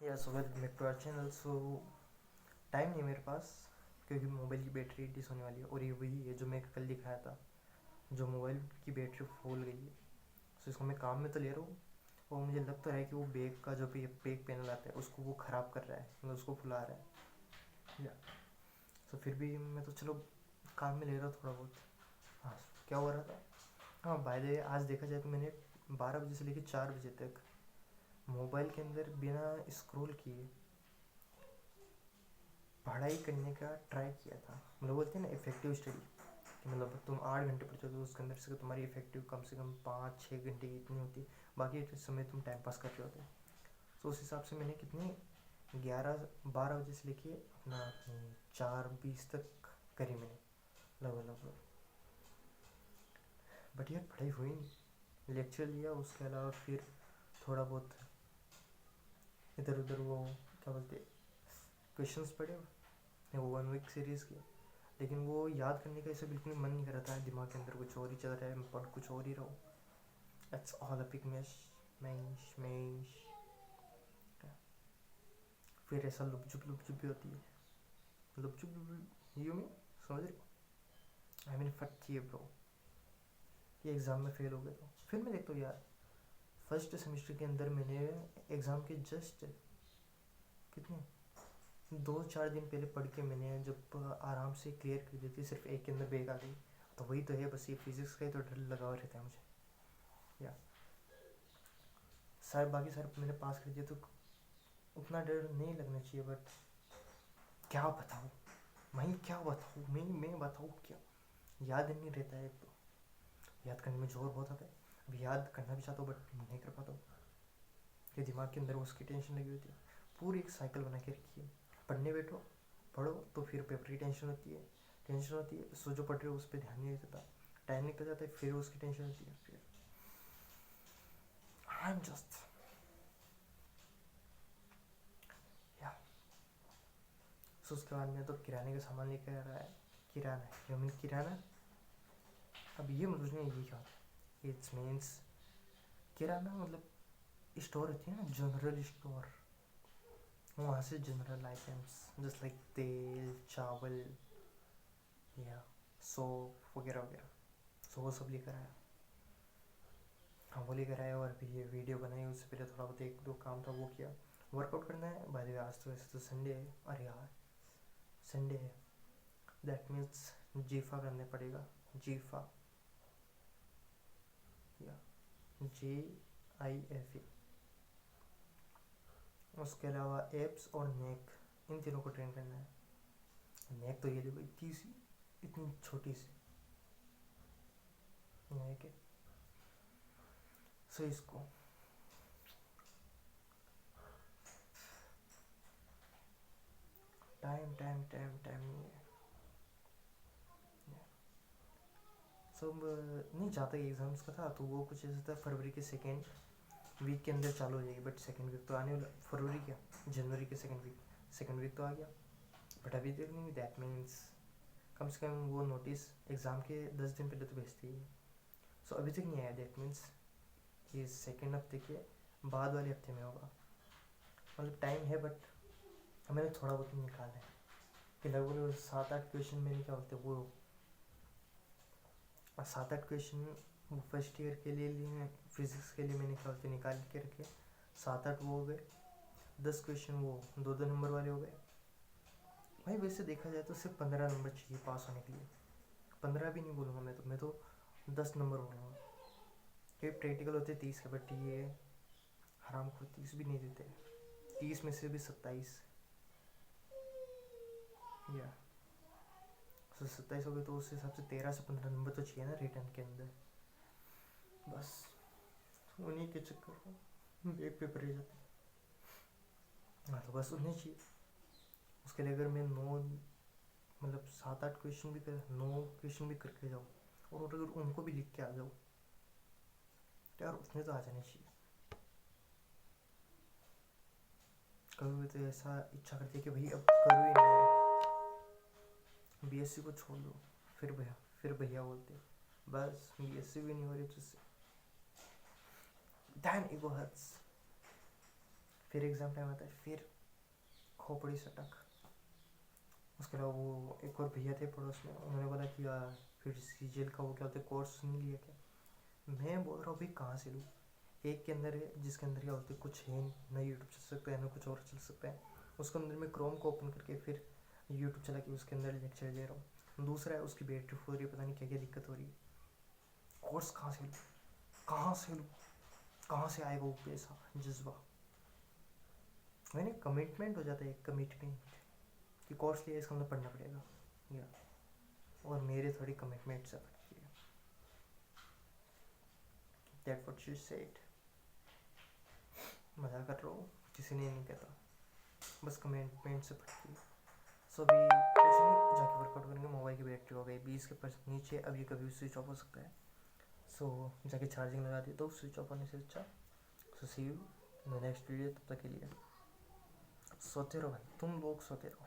या so welcome back to our channel. So time नहीं है मेरे पास क्योंकि मोबाइल की बैटरी डिस होने वाली है और ये वही है जो मैं कल दिखाया था, जो मोबाइल की बैटरी फूल गई है। सो इसको मैं काम में तो ले रहा हूँ और मुझे लग तो रहा है कि वो बैक का जो भी बैक पैनल आता है उसको वो ख़राब कर रहा है, मतलब उसको फुला रहा है या। सो फिर भी मैं तो चलो काम में ले रहा हूँ थोड़ा बहुत। हाँ, क्या हो रहा था। हाँ, बाय द वे आज देखा जाए तो मैंने 12 बजे से लेकर 4 बजे तक मोबाइल के अंदर बिना स्क्रॉल किए पढ़ाई करने का ट्राई किया था। मतलब बोलते हैं ना इफेक्टिव स्टडी, कि मतलब तुम 8 घंटे पढ़ते हो तो उसके अंदर से तुम्हारी इफेक्टिव कम से कम 5-6 घंटे की इतनी होती है, बाकी समय तुम टाइम पास कर रहे होते। तो उस हिसाब से मैंने कितनी 11-12 बजे से लेके अपना 4:20 तक करी मैंने लगभग लगभग। बट यार पढ़ाई हुई नहीं, लेक्चर लिया उसके अलावा फिर थोड़ा बहुत इधर उधर वो क्या बोलते क्वेश्चंस पढ़े, वो 1 वीक सीरीज़ की। लेकिन वो याद करने का ऐसे बिल्कुल मन नहीं कर रहा था, दिमाग के अंदर कुछ और ही चल रहा है, मैं पढ़ कुछ और ही रहा हूँ। It's all a pick mash mash mash. फिर ऐसा लुप चुप भी होती है, लुप चुप यू में समझ रहे। आई मीन फट थी ब्रो, ये एग्ज़ाम में फेल हो गए तो फिर मैं देखता हूँ यार फर्स्ट सेमेस्टर के अंदर मैंने एग्ज़ाम के जस्ट कितने 2-4 दिन पहले पढ़ के मैंने जब आराम से क्लियर कर दी थी, सिर्फ एक के अंदर बैग आ गई। तो वही तो है, बस ये फिजिक्स का ही तो डर लगा हुआ रहता है मुझे या। सारे बाकी सारे मैंने पास कर दिया तो उतना डर नहीं लगना चाहिए, बट क्या बताऊँ मैं बताऊँ क्या। याद नहीं रहता है, तो याद करने में जोर बहुत आता है। अब याद करना भी चाहता हूँ बट नहीं कर पाता हूँ, कि दिमाग के अंदर उसकी टेंशन लगी होती है। पूरी एक साइकिल बना के रखी है, पढ़ने बैठो पढ़ो तो फिर पेपर की टेंशन होती है, सो जो पढ़ रहे हो उस पर ध्यान नहीं देता, टाइम निकल जाता है फिर उसकी टेंशन होती है। फिर आई एम जस्ट या। सो उसके बाद में तो किराने का सामान लेकर आ रहा है, किराना। अब ये मुझे नहीं, ये क्या होता है, इट्स मीन्स किराना मतलब स्टोर होती है ना, जनरल स्टोर, वहाँ से जनरल आइटम्स जस्ट लाइक तेल चावल या सोप वगैरह वगैरह। सो वो सब लेकर आया। हाँ, वो लेकर आया और अभी ये वीडियो बनाई, उससे पहले थोड़ा बहुत एक दो काम था वो किया। वर्कआउट करना है बाय द वे, आज तो वैसे तो संडे है, अरे यार संडे है, दैट मीन्स जीफा करने पड़ेगा, जीफा या JIFA। उसके अलावा एप्स और नेक, इन तीनों को ट्रेन करना है। नेक तो ये देखो इतनी सी, इतनी छोटी सी नेक है। सो इसको टाइम टाइम टाइम टाइम नहीं है। सब नहीं चाहता कि एग्ज़ाम्स का था तो वो कुछ ऐसा था, फरवरी के सेकेंड वीक के अंदर चालू हो जाएगी, बट सेकेंड वीक तो आने वाला, फरवरी क्या जनवरी के सेकेंड वीक तो आ गया, बट अभी तक नहीं। दैट मीन्स कम से कम वो नोटिस एग्ज़ाम के 10 दिन पहले तो भेजती है। सो अभी तक नहीं आया, दैट मीन्स ये सेकेंड हफ्ते के बाद वाले हफ्ते में होगा। मतलब टाइम है बट मैंने थोड़ा बहुत निकाला है, कि लगभग 7-8 क्वेश्चन मैंने क्या बोलते वो 7-8 क्वेश्चन फर्स्ट ईयर के लिए फिजिक्स के लिए मैंने क्या बोलते निकाल के रखे। 7-8 वो हो गए, 10 क्वेश्चन वो 2-2 नंबर वाले हो गए। भाई वैसे देखा जाए तो सिर्फ 15 नंबर चाहिए पास होने के लिए, 15 भी नहीं बोलूँगा मैं तो 10 नंबर बोलूँगा, क्योंकि प्रैक्टिकल होते 30 के, बट ये हराम को 30 भी नहीं देते, 30 में से भी 27 या। तो 27 हो गए तो उस हिसाब से 13 से 15 नंबर तो चाहिए ना रिटर्न के अंदर। बस उन्हीं के चक्कर में एक पेपर रह जाता है। हाँ, तो बस उन्हें चाहिए। उसके लिए अगर मैं 9 मतलब 7-8 क्वेश्चन भी कर 9 क्वेश्चन भी करके जाऊँ और अगर उनको भी लिख के आ जाऊँ तो यार उतने तो आ जाने चाहिए। कभी भी तो ऐसा इच्छा करती है कि भाई अब करो ही नहीं, BSc को छोड़ दो। फिर भैया बोलते बस BSc भी नहीं हो रही तुझसे, दैन ईगो हर्ट्स। फिर एग्ज़ाम टाइम आता है, फिर खोपड़ी सटक। उसके अलावा वो एक और भैया थे पड़ोस में, उन्होंने बोला कि यार फिर सीजीएल का वो क्या होता है कोर्स नहीं लिया क्या। मैं बोल रहा हूँ भाई कहाँ से लूँ, एक के अंदर है जिसके अंदर क्या होता है कुछ है नहीं, ना यूट्यूब चल सकता है ना कुछ और चल सकता है। उसके अंदर मैं क्रोम को ओपन करके फिर यूट्यूब चला के उसके अंदर लेक्चर दे रहा हूँ। दूसरा है उसकी बैटरी फुल रही है, पता नहीं क्या क्या दिक्कत हो रही है। कोर्स कहाँ से लूँ, कहाँ से लूँ, कहाँ से आएगा वो पैसा जज्बा। मैंने कमिटमेंट हो जाता है, एक कमिटमेंट कि कोर्स लिया इसका मतलब पढ़ना पड़ेगा या, और मेरे थोड़ी कमिटमेंट से पड़ती है। That what she said. मज़ा कर रहा हूँ, किसी ने नहीं कहता, बस कमिटमेंट से पड़ती है। सो अभी कुछ नहीं, जाके वर्कआउट करेंगे। मोबाइल की बैटरी हो गई 20% नीचे, अब ये कभी स्विच ऑफ हो सकता है। सो जाके चार्जिंग लगा दी तो स्विच ऑफ होने से अच्छा। So see you in the next video, तब तक के लिए सोते रहो भाई, तुम लोग सोते रहो।